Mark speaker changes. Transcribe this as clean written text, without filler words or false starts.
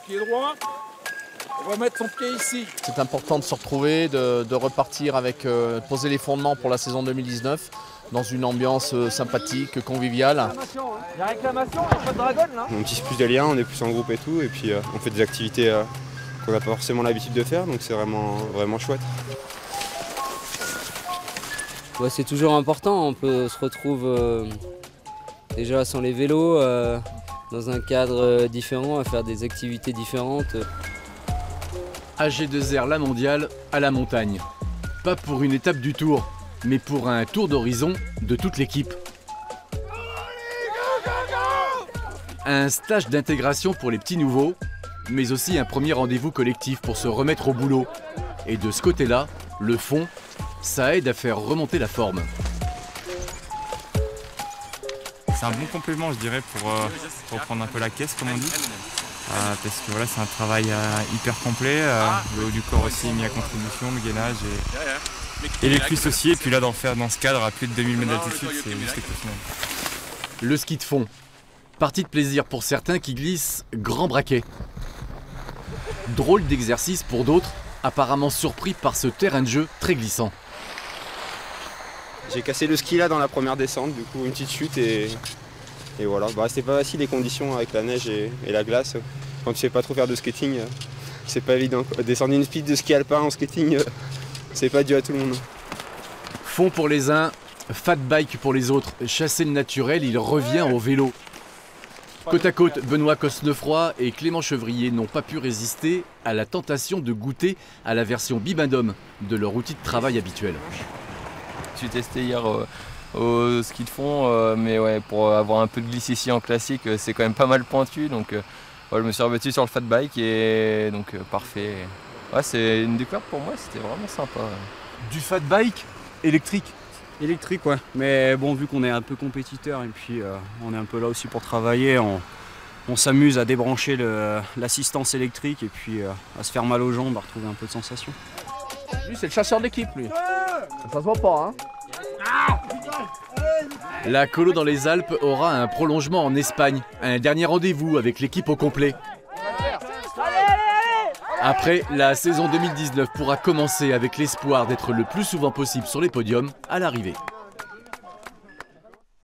Speaker 1: Pied droit. On va mettre son pied ici.
Speaker 2: C'est important de se retrouver, de repartir avec, poser les fondements pour la saison 2019 dans une ambiance sympathique, conviviale.
Speaker 3: Il y a réclamation, il n'y a pas de dragon là.
Speaker 4: On tisse plus de liens, on est plus en groupe et tout, et puis on fait des activités qu'on n'a pas forcément l'habitude de faire, donc c'est vraiment chouette.
Speaker 5: Ouais, c'est toujours important, on se retrouve déjà sans les vélos, dans un cadre différent, à faire des activités différentes.
Speaker 6: AG2R La Mondiale à la montagne. Pas pour une étape du Tour, mais pour un tour d'horizon de toute l'équipe. Un stage d'intégration pour les petits nouveaux, mais aussi un premier rendez-vous collectif pour se remettre au boulot. Et de ce côté-là, le fond, ça aide à faire remonter la forme.
Speaker 7: C'est un bon complément, je dirais, pour reprendre un peu la caisse, comme on dit. Parce que voilà, c'est un travail hyper complet. Le haut du corps aussi est mis à contribution, le gainage et les cuisses aussi. Et puis là, d'en faire dans ce cadre à plus de 2000 mètres d'altitude, c'est juste exceptionnel.
Speaker 6: Le ski de fond. Partie de plaisir pour certains qui glissent grand braquet. Drôle d'exercice pour d'autres, apparemment surpris par ce terrain de jeu très glissant.
Speaker 4: J'ai cassé le ski là dans la première descente, du coup une petite chute et voilà. C'était pas facile les conditions avec la neige et la glace. Quand tu sais pas trop faire de skating, c'est pas évident. Descendre une piste de ski alpin en skating, c'est pas dû à tout le monde.
Speaker 6: Fond pour les uns, fat bike pour les autres. Chasser le naturel, il revient au vélo. Côte à côte, Benoît Cosnefroy et Clément Chevrier n'ont pas pu résister à la tentation de goûter à la version bibendum de leur outil de travail habituel.
Speaker 8: Je suis testé hier au ski de fond, mais ouais, pour avoir un peu de glisse ici en classique, c'est quand même pas mal pointu. Donc je me suis rebattu sur le fat bike et donc parfait. Ouais, c'est une découverte pour moi, c'était vraiment sympa.
Speaker 6: Du fat bike électrique?
Speaker 9: Électrique, ouais. Mais bon, vu qu'on est un peu compétiteur et puis on est un peu là aussi pour travailler, on s'amuse à débrancher l'assistance électrique et puis à se faire mal aux jambes, à retrouver un peu de sensation.
Speaker 2: Lui, c'est le chasseur d'équipe, lui. Ça se voit pas, hein.
Speaker 6: La colo dans les Alpes aura un prolongement en Espagne. Un dernier rendez-vous avec l'équipe au complet. Après, la saison 2019 pourra commencer avec l'espoir d'être le plus souvent possible sur les podiums à l'arrivée.